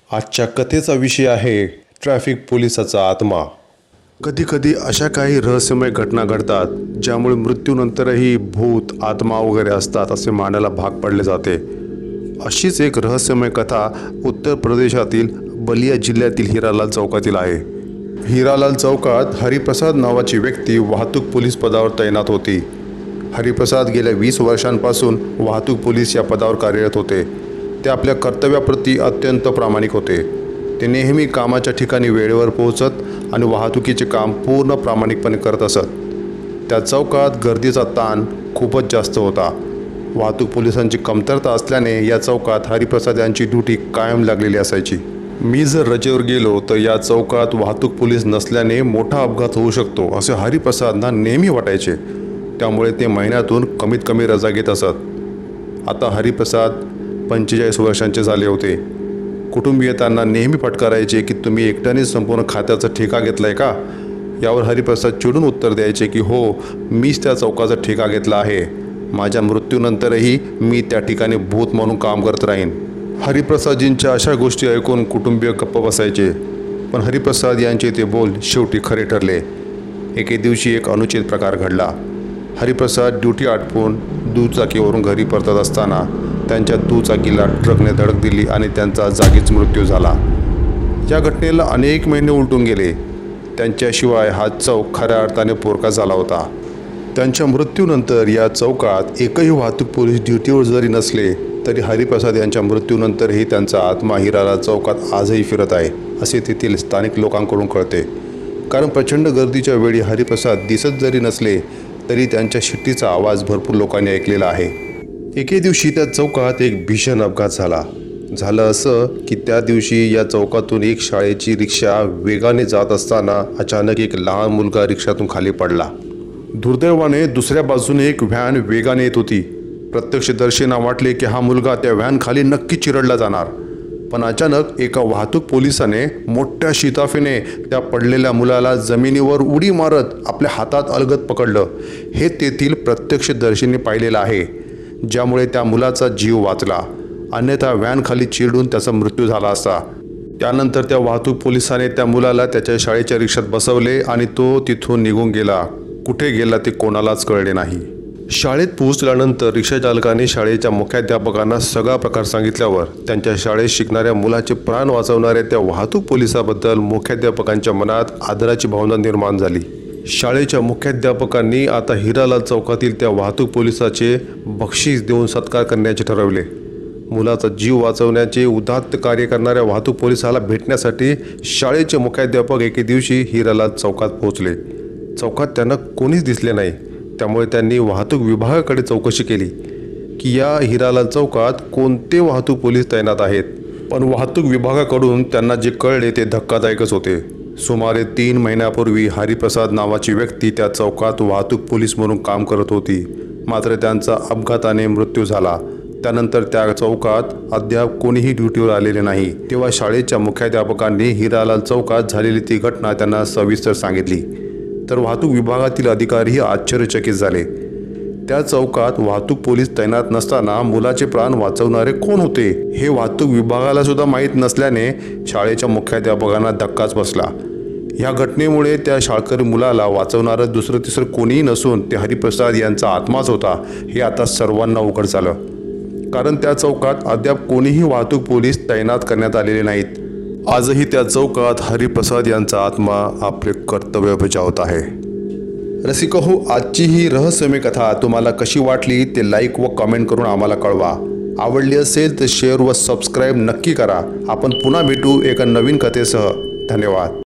आजच्या कथेचा विषय आहे ट्रॅफिक पोलिसाचा आत्मा। कधी कधी अशा काही रहस्यमय घटना घडतात ज्यामुळे मृत्यूनंतरही भूत आत्मा वगैरे असतात असे मानायला भाग पडले जाते। अशीच एक रहस्यमय कथा उत्तर प्रदेशातील बलिया जिल्ह्यातील हिरालाल चौकातील आहे। हिरालाल चौकात हरिप्रसाद नावाची व्यक्ती वाहतूक पोलीस पदावर तैनात होती। हरिप्रसाद गेल्या 20 वर्षांपासून वाहतूक पोलीस या पदावर कार्यरत होते। ते आपल्या कर्तव्याप्रती अत्यंत प्रामाणिक होते। ते नेहमी कामाच्या ठिकाणी वेळेवर पोहोचत आणि वाहतुकीचे काम पूर्ण प्रामाणिकपणे करत असत। त्या चौकात गर्दीचा ताण खूपच जास्त होता। वाहतूक पोलिसांची कमतरता असल्याने या चौकात हरिप्रसाद यांची ड्युटी कायम लागलेली असायची। मी जर रजेवर गेलो तर या चौकात वाहतूक पोलीस नसल्याने मोठा अपघात होऊ शकतो असे हरिप्रसादना नेहमी वाटायचे। त्यामुळे ते महिन्यातून कमीत कमी रजा घेत असत। आता हरिप्रसाद 45 वर्षांचे झाले होते। कुटुंबीय त्यांना नेहमी फटकारायचे की तुम्ही एकट्याने संपूर्ण खात्याचा ठेका घेतलाय का? यावर हरिप्रसाद चिडून उत्तर द्यायचे की हो, मीच त्या चौकाचा ठेका घेतला आहे। माझ्या मृत्यूनंतरही मी त्या ठिकाणी भूत म्हणून काम करत राहीन। हरिप्रसादजींच्या अशा गोष्टी ऐकून कुटुंबीय गप्प बसायचे, पण हरिप्रसाद यांचे ते बोल शेवटी खरे ठरले। एके दिवशी एक अनुचित प्रकार घडला। हरिप्रसाद ड्युटी आटपून दुचाकीवरून घरी परतत असताना त्यांच्या दुचाकीला ट्रकने धडक दिली आणि त्यांचा जागीच मृत्यू झाला। या घटनेला अनेक महिने उलटून गेले। त्यांच्याशिवाय हा चौक खऱ्या अर्थाने पोरका झाला होता। त्यांच्या मृत्यूनंतर या चौकात एकही वाहतूक पोलीस ड्युटीवर जरी नसले तरी हरिप्रसाद यांच्या मृत्यूनंतरही त्यांचा आत्मा हिरालाल चौकात आजही फिरत आहे असे तेथील स्थानिक लोकांकडून कळते। कारण प्रचंड गर्दीच्या वेळी हरिप्रसाद दिसत जरी नसले तरी त्यांच्या शिट्टीचा आवाज भरपूर लोकांनी ऐकलेला आहे। एके दिवशी त्या चौकात एक भीषण अपघात झाला। झालं असं की त्या दिवशी या चौकातून एक शाळेची रिक्षा वेगाने जात असताना अचानक एक लहान मुलगा रिक्षातून खाली पडला। दुर्दैवाने दुसऱ्या बाजूने एक व्हॅन वेगाने येत होती। प्रत्यक्षदर्शींना वाटले की हा मुलगा त्या व्हॅन खाली नक्की चिरडला जाणार, पण अचानक एका वाहतूक पोलिसाने मोठ्या शिताफीने त्या पडलेल्या मुलाला जमिनीवर उडी मारत आपल्या हातात अलगद पकडलं। हे तेथील प्रत्यक्षदर्शींनी पाहिलेलं आहे, ज्यामुळे त्या मुलाचा जीव वाचला। अन्यथा व्हॅन खाली चिरडून त्याचा मृत्यू झाला असता। त्यानंतर त्या वाहतूक पोलिसाने त्या मुलाला त्याच्या शाळेच्या रिक्षात बसवले आणि तो तिथून निघून गेला। कुठे गेला ते कोणालाच कळले नाही। शाळेत पोहोचल्यानंतर रिक्षाचालकाने शाळेच्या मुख्याध्यापकांना सगळा प्रकार सांगितल्यावर त्यांच्या शाळेत शिकणाऱ्या मुलाचे प्राण वाचवणाऱ्या त्या वाहतूक पोलिसाबद्दल मुख्याध्यापकांच्या मनात आदराची भावना निर्माण झाली। शाळेच्या मुख्याध्यापकांनी आता हिरालाल चौकातील त्या वाहतूक पोलिसाचे बक्षीस देऊन सत्कार करण्याचे ठरवले। मुलाचा जीव वाचवण्याचे उदात्त कार्य करणाऱ्या वाहतूक पोलिसाला भेटण्यासाठी शाळेचे मुख्याध्यापक एके दिवशी हिरालाल चौकात पोहोचले। चौकात त्यांना कोणीच दिसले नाही। त्यामुळे त्यांनी वाहतूक विभागाकडे चौकशी केली की या हिरालाल चौकात कोणते वाहतूक पोलीस तैनात आहेत, पण वाहतूक विभागाकडून त्यांना जे कळले ते धक्कादायकच होते। सुमारे 3 महिन्यापूर्वी हरिप्रसाद नावाची व्यक्ती त्या चौकात वाहतूक पोलीस म्हणून काम करत होती, मात्र त्यांचा अपघाताने मृत्यू झाला। त्यानंतर त्या चौकात अद्याप कोणीही ड्युटीवर आलेले नाही। तेव्हा शाळेच्या मुख्याध्यापकांनी हिरालाल चौकात झालेली ती घटना त्यांना सविस्तर सांगितली, तर वाहतूक विभागातील अधिकारीही आश्चर्यचकित झाले। त्या चौकात वाहतूक पोलीस तैनात नसताना मुलाचे प्राण वाचवणारे कोण होते हे वाहतूक विभागाला सुद्धा माहीत नसल्याने शाळेच्या मुख्याध्यापकांना धक्काच बसला। या घटनेमुळे त्या शाळकरी मुलाला वाचवणारं दुसरं तिसरं कोणीही नसून ते हरिप्रसाद यांचा आत्माच होता हे आता सर्वांना उघड झालं। कारण त्या चौकात अद्याप कोणीही वाहतूक पोलीस तैनात करण्यात आलेले नाहीत। आजही त्या चौकात हरिप्रसाद यांचा आत्मा आपले कर्तव्य बजावत आहे। रसिको, आजची ही रहस्यमय कथा तुम्हाला कशी वाटली ते लाईक व कमेंट करून आम्हाला कळवा। आवडली असेल तर शेअर व सबस्क्राईब नक्की करा। आपण पुन्हा भेटू एका नवीन कथेसह। धन्यवाद।